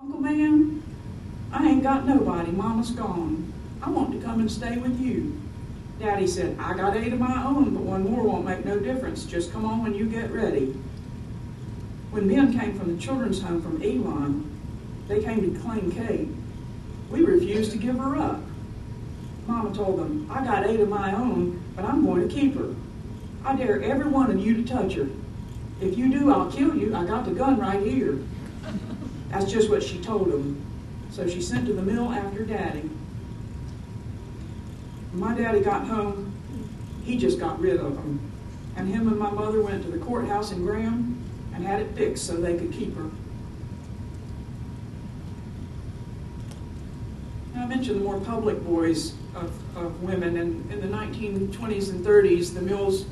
Uncle Man, I ain't got nobody. Mama's gone. I want to come and stay with you. Daddy said, I got 8 of my own, but one more won't make no difference. Just come on when you get ready. When Ben came from the children's home from Elon, they came to claim Kate. We refused to give her up. Mama told them, I got 8 of my own, but I'm going to keep her. I dare every one of you to touch her. If you do, I'll kill you. I got the gun right here. That's just what she told them. So she sent to the mill after Daddy. When my daddy got home, he just got rid of them. And him and my mother went to the courthouse in Graham and had it fixed so they could keep her. Now, I mentioned the more public voice of women, and in the 1920s and 30s, the mills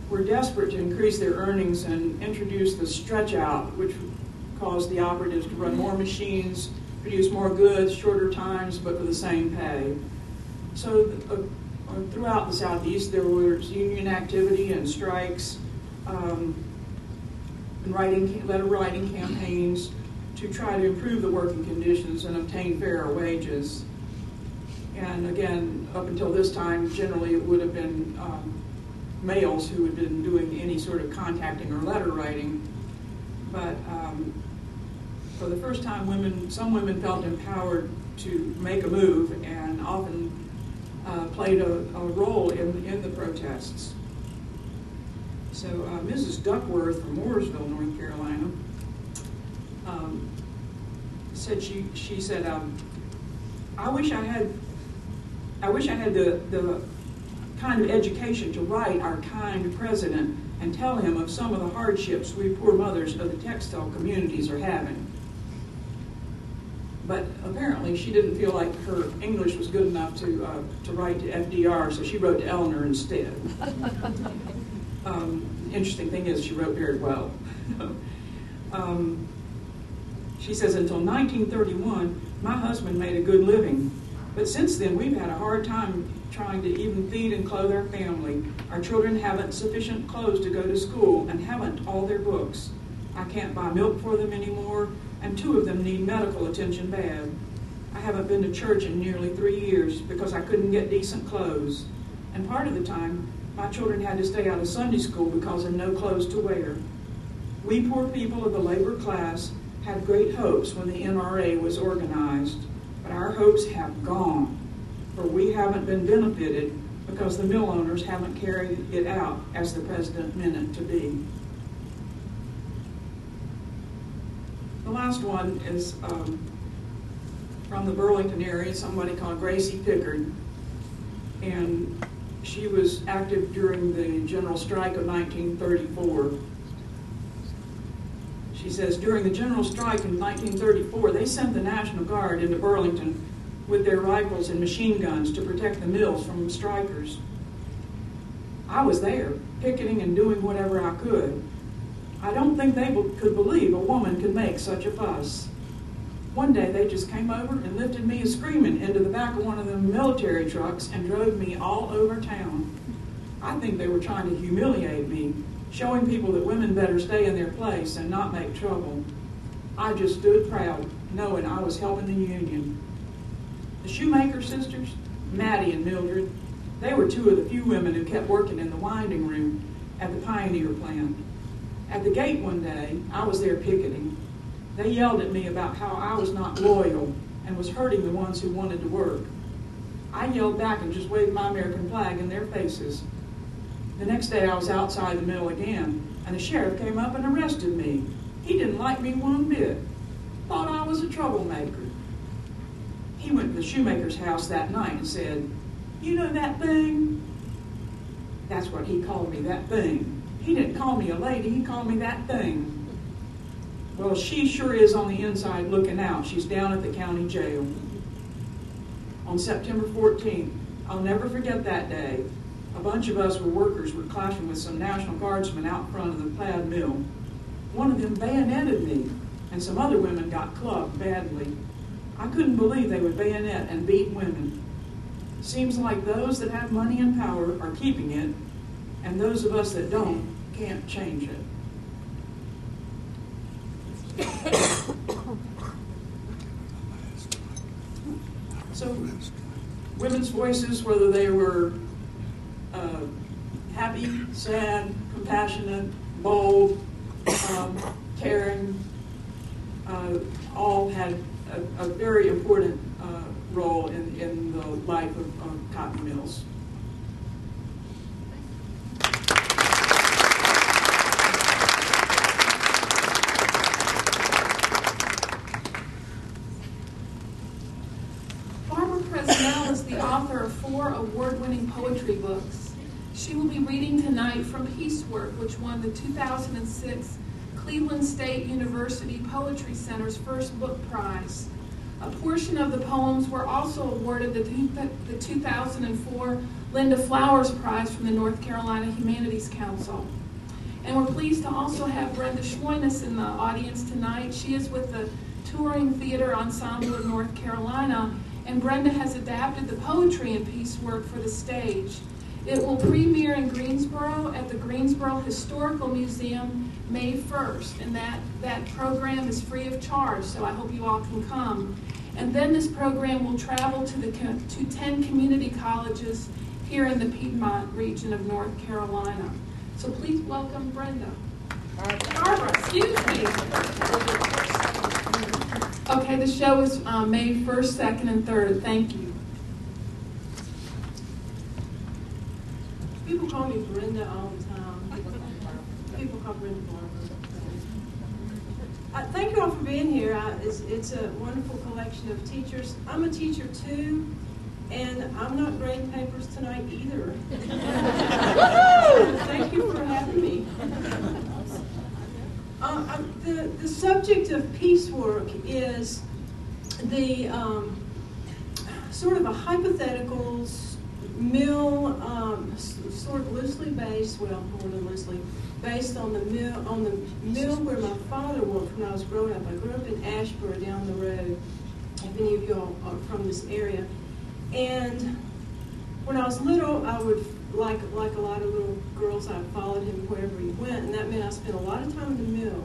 were desperate to increase their earnings and introduce the stretch out, which caused the operatives to run more machines, produce more goods, shorter times, but for the same pay. So throughout the Southeast, there was union activity and strikes, and letter writing campaigns to try to improve the working conditions and obtain fairer wages. And again, up until this time, generally it would have been males who had been doing any sort of contacting or letter writing. But for the first time, some women felt empowered to make a move and often played a role in the protests. So Mrs. Duckworth from Mooresville, North Carolina, said she said, I wish I had the kind of education to write our kind president and tell him of some of the hardships we poor mothers of the textile communities are having. But apparently she didn't feel like her English was good enough to write to FDR, so she wrote to Eleanor instead. Interesting thing is she wrote very well. She says, until 1931, my husband made a good living. But since then, we've had a hard time trying to even feed and clothe our family. Our children haven't sufficient clothes to go to school and haven't all their books. I can't buy milk for them anymore, and 2 of them need medical attention bad. I haven't been to church in nearly 3 years because I couldn't get decent clothes. And part of the time, my children had to stay out of Sunday school because of no clothes to wear. We poor people of the labor class had great hopes when the NRA was organized, but our hopes have gone, for we haven't been benefited because the mill owners haven't carried it out as the president meant it to be. The last one is from the Burlington area, somebody called Gracie Pickard, and she was active during the general strike of 1934. She says, during the general strike in 1934, they sent the National Guard into Burlington with their rifles and machine guns to protect the mills from strikers. I was there, picketing and doing whatever I could. I don't think they could believe a woman could make such a fuss. One day they just came over and lifted me screaming into the back of one of the military trucks and drove me all over town. I think they were trying to humiliate me, showing people that women better stay in their place and not make trouble. I just stood proud, knowing I was helping the union. The Shoemaker sisters, Maddie and Mildred, they were 2 of the few women who kept working in the winding room at the Pioneer plant. At the gate one day, I was there picketing. They yelled at me about how I was not loyal and was hurting the ones who wanted to work. I yelled back and just waved my American flag in their faces. The next day I was outside the mill again, and the sheriff came up and arrested me. He didn't like me one bit. Thought I was a troublemaker. He went to the shoemaker's house that night and said, "You know that thing?" That's what he called me, that thing. He didn't call me a lady, he called me that thing. Well, she sure is on the inside looking out. She's down at the county jail. On September 14th, I'll never forget that day. A bunch of us workers were clashing with some National Guardsmen out front of the Plaid Mill. One of them bayoneted me, and some other women got clubbed badly. I couldn't believe they would bayonet and beat women. Seems like those that have money and power are keeping it, and those of us that don't can't change it. So women's voices, whether they were happy, sad, compassionate, bold, caring, all had a very important role in the life of cotton mills. Barbara Presnell is the author of 4 award-winning poetry books. She will be reading tonight from Peacework, which won the 2006 Cleveland State University Poetry Center's first book prize. A portion of the poems were also awarded the 2004 Linda Flowers Prize from the North Carolina Humanities Council. And we're pleased to also have Brenda Schloinis in the audience tonight. She is with the Touring Theater Ensemble of North Carolina, and Brenda has adapted the poetry in Peacework for the stage. It will premiere in Greensboro at the Greensboro Historical Museum May 1st, and that program is free of charge, so I hope you all can come. And then this program will travel to 10 community colleges here in the Piedmont region of North Carolina. So please welcome Brenda. Barbara, excuse me. Okay, the show is May 1st, 2nd, and 3rd. Thank you. People call me Brenda all the time. People call Brenda Barbara. Thank you all for being here. It's a wonderful collection of teachers. I'm a teacher too, and I'm not grading papers tonight either. Thank you for having me. The subject of piecework is the sort of a hypothetical mill, sort of loosely based, well, more than loosely, based on the mill where my father worked when I was growing up. I grew up in Ashboro down the road, if any of you are from this area. And when I was little, I would, like a lot of little girls, I followed him wherever he went, and that meant I spent a lot of time in the mill.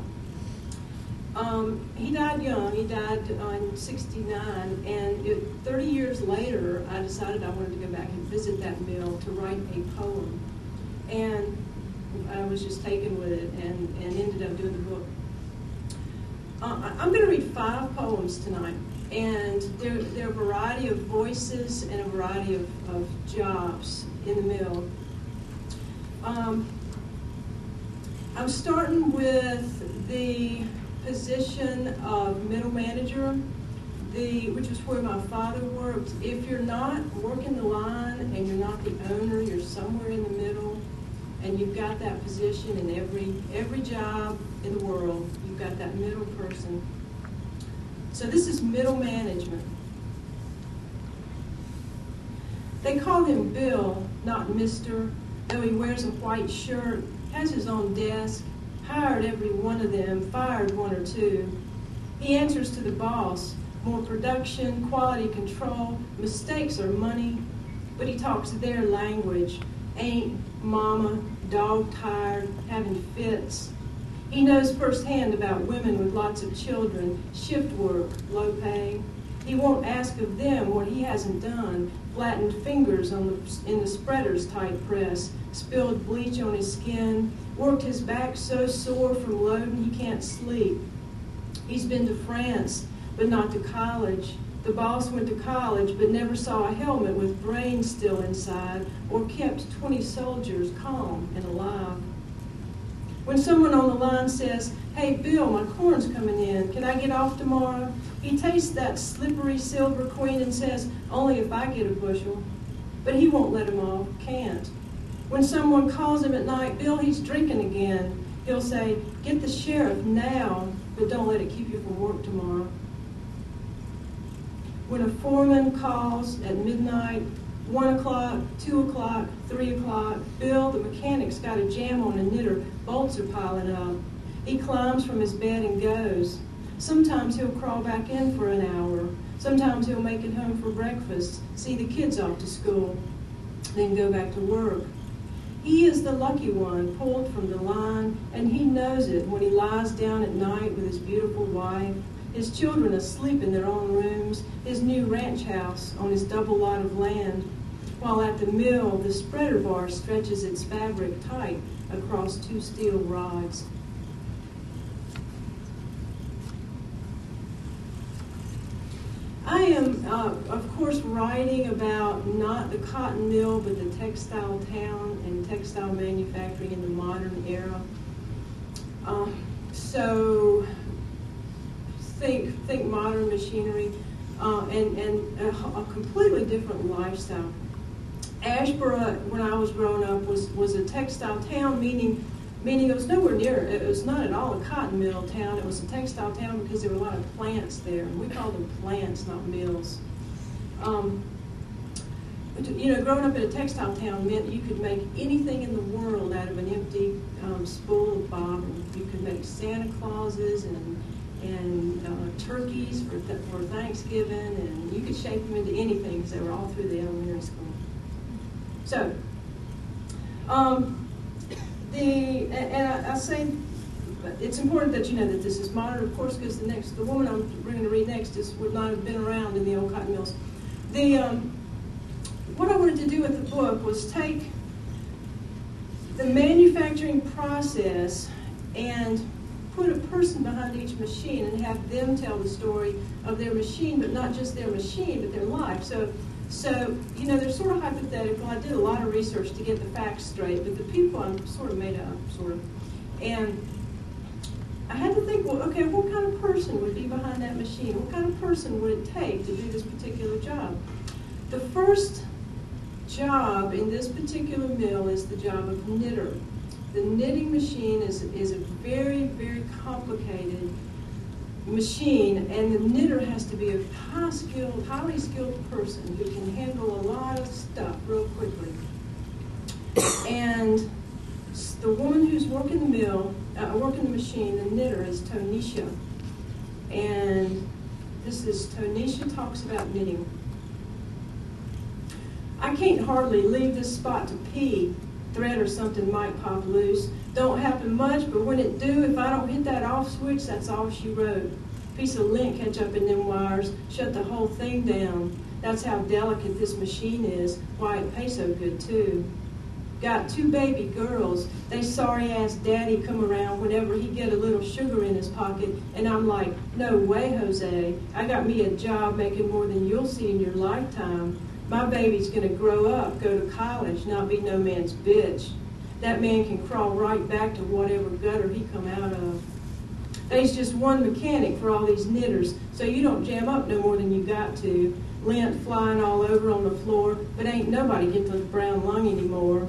He died young. He died in '69, and 30 years later, I decided I wanted to go back and visit that mill to write a poem. And I was just taken with it and ended up doing the book. I'm going to read 5 poems tonight, and they're a variety of voices and a variety of jobs in the mill. I'm starting with the position of middle manager, which is where my father worked. If you're not working the line and you're not the owner, you're somewhere in the middle, and you've got that position in every job in the world. You've got that middle person. So this is middle management. They call him Bill, not Mr., though he wears a white shirt, has his own desk, hired every one of them, fired 1 or 2. He answers to the boss. More production, quality control, mistakes are money, but he talks their language. Ain't, mama, dog tired, having fits. He knows firsthand about women with lots of children, shift work, low pay. He won't ask of them what he hasn't done, flattened fingers in the spreader's tight press, spilled bleach on his skin, worked his back so sore from loading he can't sleep. He's been to France, but not to college. The boss went to college, but never saw a helmet with brains still inside, or kept 20 soldiers calm and alive. When someone on the line says, "Hey, Bill, my corn's coming in. Can I get off tomorrow?" He tastes that slippery silver queen and says, "Only if I get a bushel." But he won't let him off, can't. When someone calls him at night, "Bill, he's drinking again," he'll say, "Get the sheriff now, but don't let it keep you from work tomorrow." When a foreman calls at midnight, 1 o'clock, 2 o'clock, 3 o'clock, "Bill, the mechanic's got a jam on a knitter, bolts are piling up." He climbs from his bed and goes. Sometimes he'll crawl back in for an hour. Sometimes he'll make it home for breakfast, see the kids off to school, then go back to work. He is the lucky one, pulled from the line, and he knows it when he lies down at night with his beautiful wife, his children asleep in their own rooms, his new ranch house on his double lot of land, while at the mill the spreader bar stretches its fabric tight across two steel rods. I am, of course, writing about not the cotton mill, but the textile town and textile manufacturing in the modern era. So think modern machinery and a completely different lifestyle. Ashboro, when I was growing up, was a textile town, meaning it was nowhere near, it was not at all a cotton mill town. It was a textile town because there were a lot of plants there. And we called them plants, not mills. Growing up in a textile town meant you could make anything in the world out of an empty spool of bobbin. You could make Santa Clauses and turkeys for Thanksgiving, and you could shape them into anything because they were all through the elementary school. So, I say it's important that you know that this is modern, of course, because the woman I'm going to read next would not have been around in the old cotton mills. What I wanted to do with the book was take the manufacturing process and put a person behind each machine and have them tell the story of their machine, but not just their machine, but their life. So they're sort of hypothetical. I did a lot of research to get the facts straight, but the people I'm sort of made up, And I had to think, well, okay, what kind of person would be behind that machine? What kind of person would it take to do this particular job? The first job in this particular mill is the job of knitter. The knitting machine is a very, very complicated machine, and the knitter has to be a highly skilled person who can handle a lot of stuff real quickly. And the woman who's working the mill, working the machine, the knitter, is Tonisha. And this is Tonisha talks about knitting. I can't hardly leave this spot to pee. Thread or something might pop loose. Don't happen much, but when it do, if I don't hit that off switch, that's all she wrote. Piece of lint catch up in them wires, shut the whole thing down. That's how delicate this machine is, why it pays so good too. Got 2 baby girls. They sorry-ass daddy come around whenever he get a little sugar in his pocket, and I'm like, no way, Jose. I got me a job making more than you'll see in your lifetime. My baby's going to grow up, go to college, not be no man's bitch. That man can crawl right back to whatever gutter he come out of. There's just one mechanic for all these knitters, so you don't jam up no more than you got to. Lint flying all over on the floor, but ain't nobody get the brown lung anymore.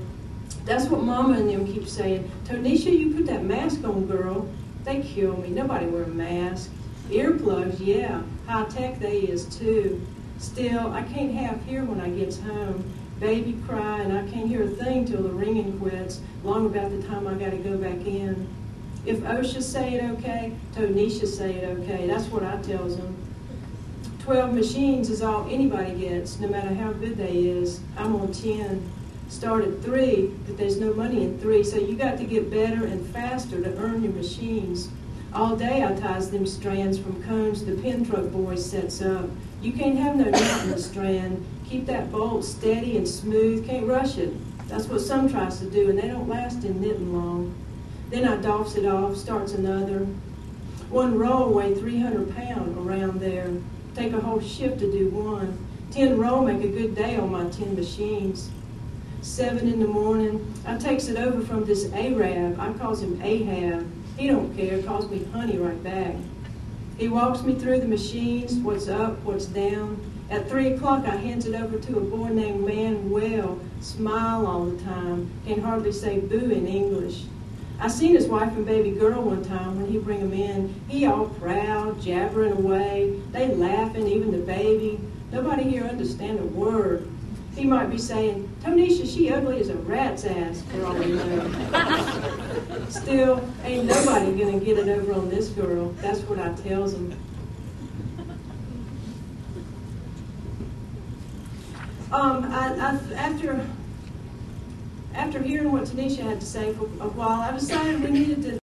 That's what Mama and them keep saying. Tonisha, you put that mask on, girl. They kill me. Nobody wear a mask. Earplugs, yeah. High tech they is, too. Still, I can't half hear when I gets home. Baby cry, and I can't hear a thing till the ringing quits, long about the time I got to go back in. If OSHA say it okay, Tonisha say it okay. That's what I tells them. 12 machines is all anybody gets, no matter how good they is. I'm on 10. Start at 3, but there's no money in 3, so you got to get better and faster to earn your machines. All day I ties them strands from cones the pin truck boys sets up. You can't have no knot in the strand. Keep that bolt steady and smooth. Can't rush it. That's what some tries to do, and they don't last in knitting long. Then I doffs it off, starts another. One roll weigh 300 pounds around there. Take a whole shift to do one. 10 roll make a good day on my 10 machines. 7 in the morning, I takes it over from this Arab. I calls him Ahab. He don't care, calls me honey right back. He walks me through the machines, what's up, what's down. At 3 o'clock, I hands it over to a boy named Manuel. Smile all the time. Can hardly say boo in English. I seen his wife and baby girl one time when he bring them in. He all proud, jabbering away. They laughing, even the baby. Nobody here understand a word. He might be saying, Tonisha, she ugly as a rat's ass, for all we know. Still, ain't nobody gonna get it over on this girl. That's what I tells him. After hearing what Tanisha had to say for a while, I decided we needed to